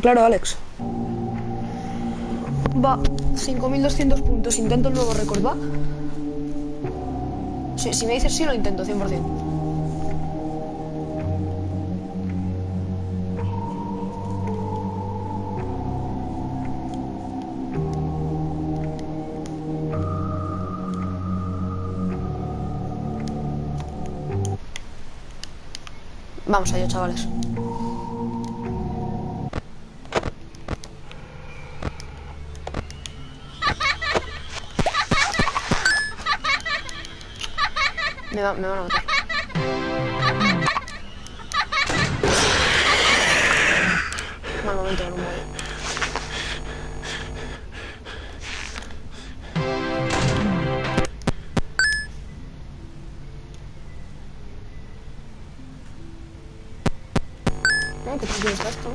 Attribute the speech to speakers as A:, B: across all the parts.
A: Claro, Alex. Va, 5200 puntos. ¿Intento el nuevo récord, va? Sí, si me dices sí, lo intento, 100%. Vamos allá, chavales. Me van a matar. Mal momento, no me voy. ¿Qué tranquilo está esto?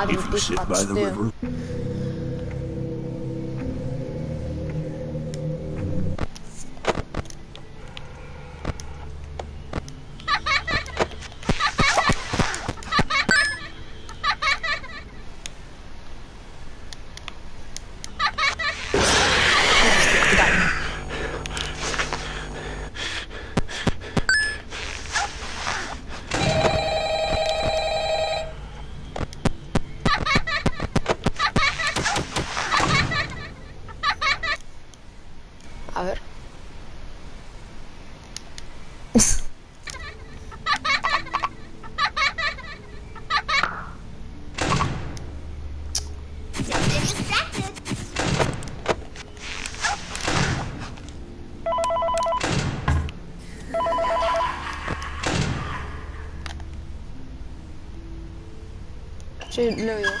B: If you sit by the river.
A: A ver. Sí, lo he oído.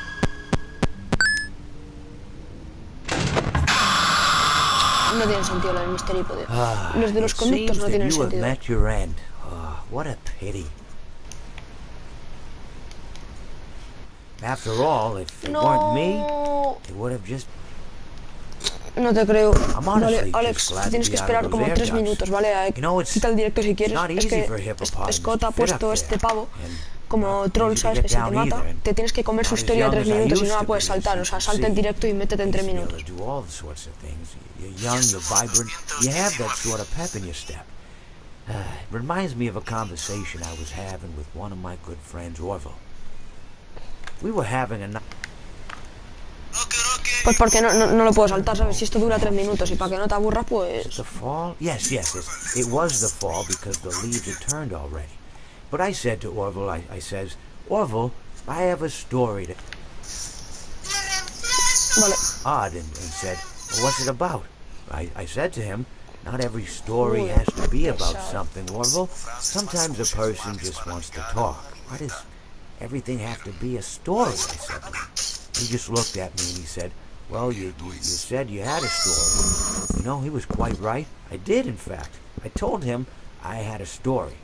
A: No tiene sentido lo del misterio poder. Los de los conductos no tienen sentido.
C: What a pity. After all, if it weren't me, it would have just...
A: No te creo. Vale, Alex, tienes que esperar como 3 minutos, ¿vale? Quita el directo si quieres. Es que Scott ha puesto este pavo como troll, ¿sabes? Que si te mata, te tienes que comer su historia de 3 minutos y no la puedes saltar. O sea, salta el directo y métete en 3 minutos.
C: You're young, you're vibrant, you have that sort of pep in your step. It reminds me of a conversation I was having with one of my good friends, Orville. We were having a...
A: Pues porque no lo puedo saltar, ¿sabes? Si esto dura 3 minutos y para que no te aburras, pues...
C: The fall? Yes, it was the fall because the leaves had turned already. But I said to Orville, I says, Orville, I have a story to...
A: Vale.
C: Odd, and said, well, what's it about? I said to him, not every story has to be about something, Orville. Sometimes a person just wants to talk. Why does everything have to be a story? I said to him. He just looked at me and he said, well, you said you had a story. You know, he was quite right. I did, in fact. I told him I had a story.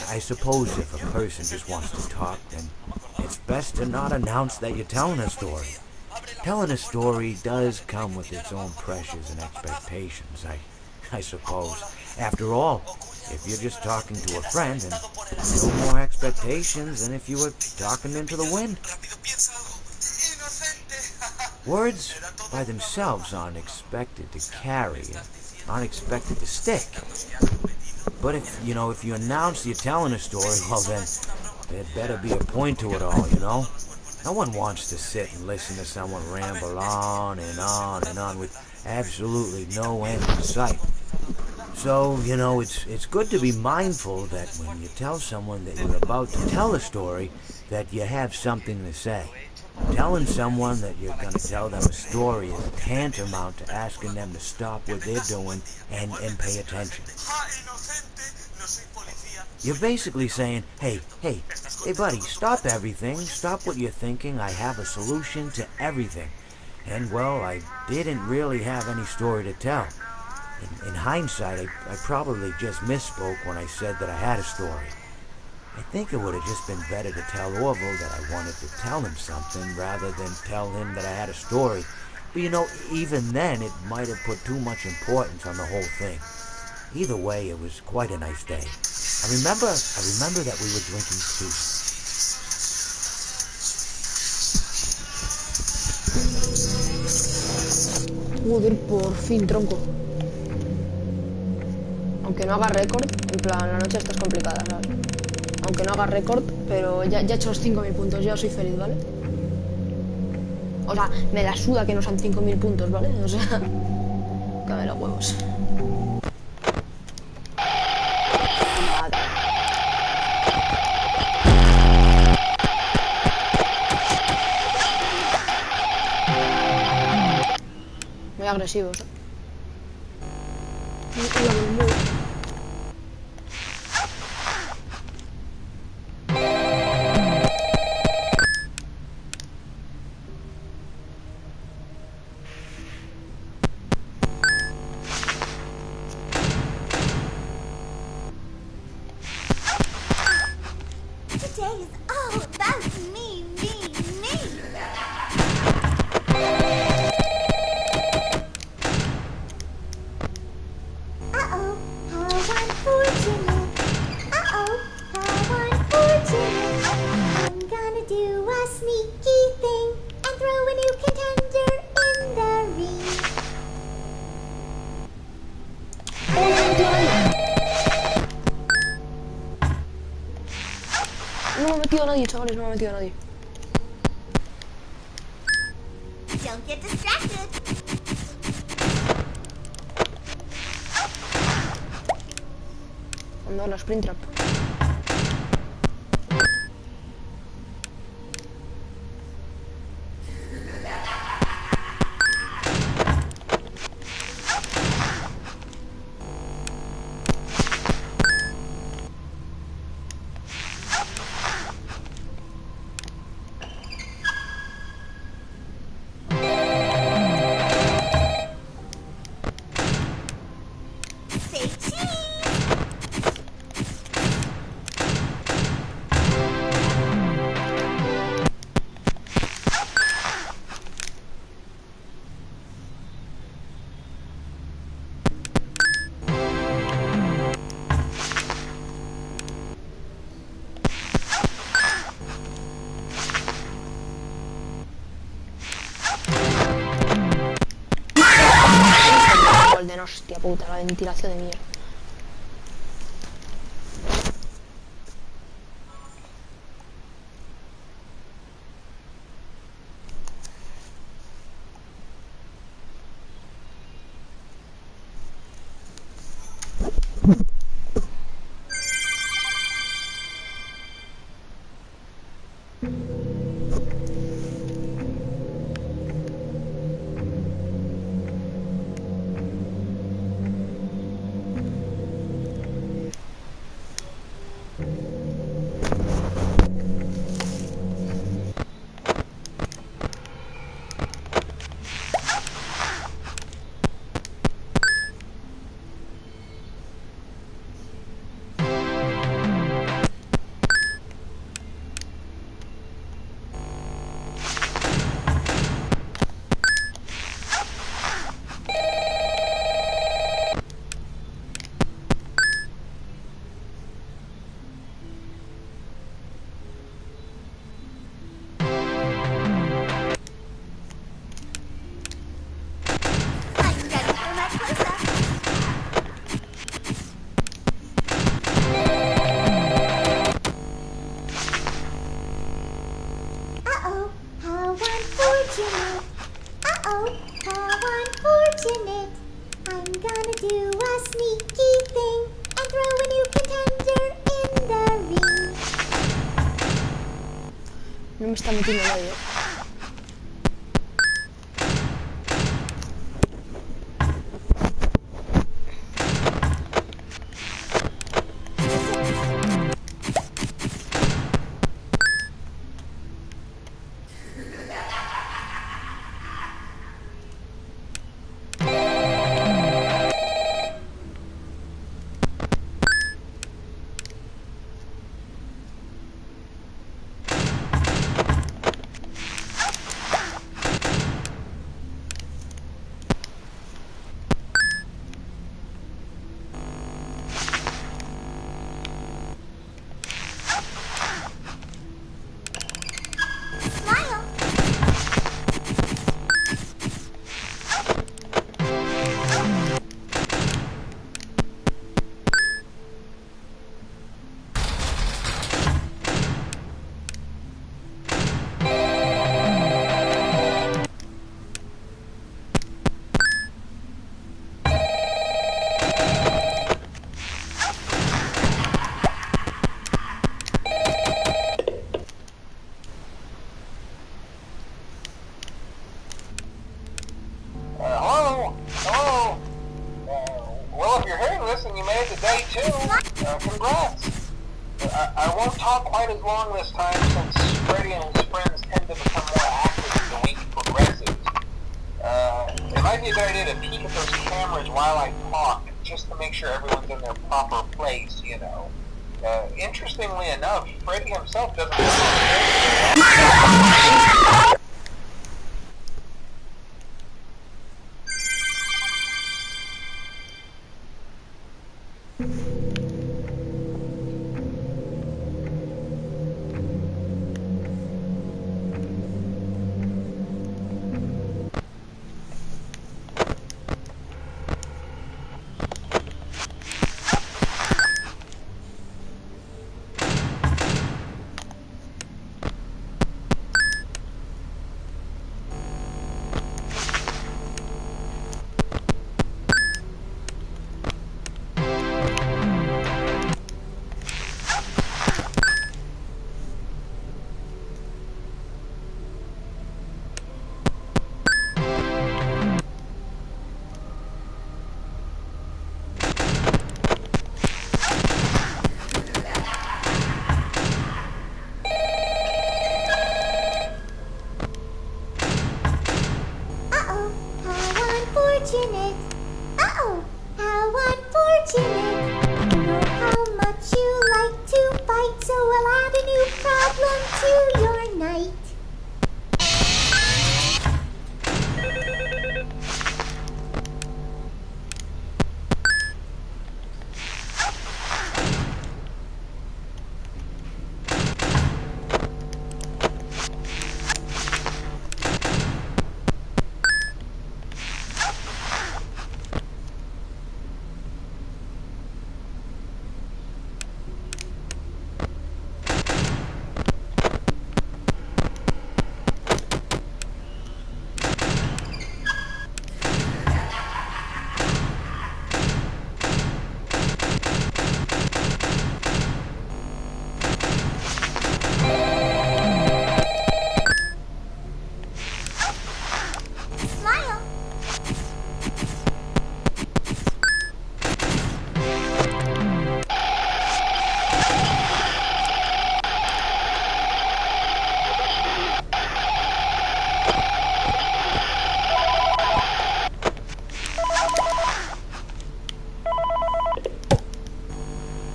C: I suppose if a person just wants to talk, then it's best to not announce that you're telling a story. Telling a story does come with its own pressures and expectations, I suppose. After all, if you're just talking to a friend, then no more expectations than if you were talking into the wind. Words by themselves aren't expected to carry, aren't expected to stick. But if you announce you're telling a story, well then, there'd better be a point to it all, you know? No one wants to sit and listen to someone ramble on and on and on with absolutely no end in sight. So, you know, it's good to be mindful that when you tell someone that you're about to tell a story, that you have something to say. Telling someone that you're going to tell them a story is tantamount to asking them to stop what they're doing and pay attention. You're basically saying, hey buddy, stop everything, stop what you're thinking, I have a solution to everything. And, well, I didn't really have any story to tell. In hindsight, I probably just misspoke when I said that I had a story. I think it would have just been better to tell Orville that I wanted to tell him something rather than tell him that I had a story. But, you know, even then, it might have put too much importance on the whole thing. Either way, it was quite a nice day. I remember that we were drinking tea.
A: Joder, por fin, tronco. Aunque no haga récord, en plan, la noche esta es complicada, ¿sabes? Aunque no haga récord, pero ya he hecho los 5.000 puntos, ya soy feliz, ¿vale? O sea, me la suda que no sean 5.000 puntos, ¿vale? O sea, cabe los huevos. Muy agresivos, ¿eh?
B: Today is all about me. Uh-oh, how unfortunate. Uh-oh, how unfortunate. I'm gonna do a sneaky thing and throw a new contender in the ring.
A: No me ha metido nadie, chavales, no me ha metido nadie.
B: Don't get distracted.
A: Ando a la sprint trap.
B: Say cheese.
A: Golden, hostia puta, la ventilación de mierda. No me está metiendo nadie.
D: Hello? Hello? Well, if you're hearing this and you made it to day 2, congrats. I won't talk quite as long this time since Freddy and his friends tend to become more active as the week progresses. It might be a good idea to peek at those cameras while I talk, just to make sure everyone's in their proper place, you know. Interestingly enough, Freddy himself doesn't
B: unfortunate. Uh-oh, how unfortunate. I know how much you like to fight, so I'll add a new problem to your night.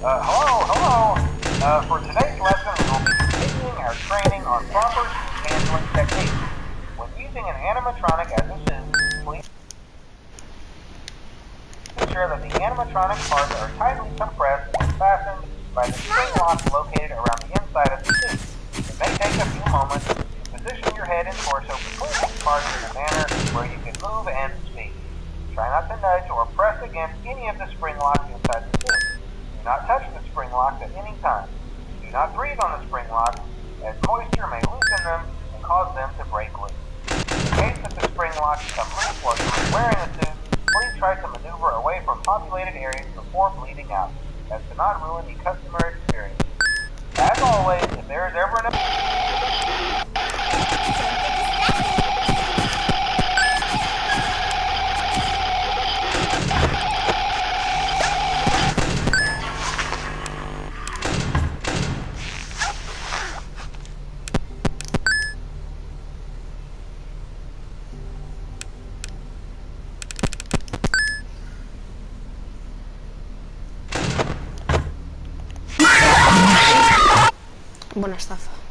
D: Hello. For today's lesson, we'll be continuing our training on proper suit handling techniques. When using an animatronic as a suit, please ensure that the animatronic parts are tightly compressed and fastened by the spring lock located around the inside of the suit. It may take a few moments to position your head and torso between these parts in a manner where you can move and speak. Try not to nudge or press against any of the spring locks inside the suit. Do not touch the spring locks at any time. Do not breathe on the spring locks, as moisture may loosen them and cause them to break loose. In case that the spring locks become loose while you are wearing the suit, please try to maneuver away from populated areas before bleeding out, as to not ruin the customer experience. As always, if there is ever an
A: Buena estafa.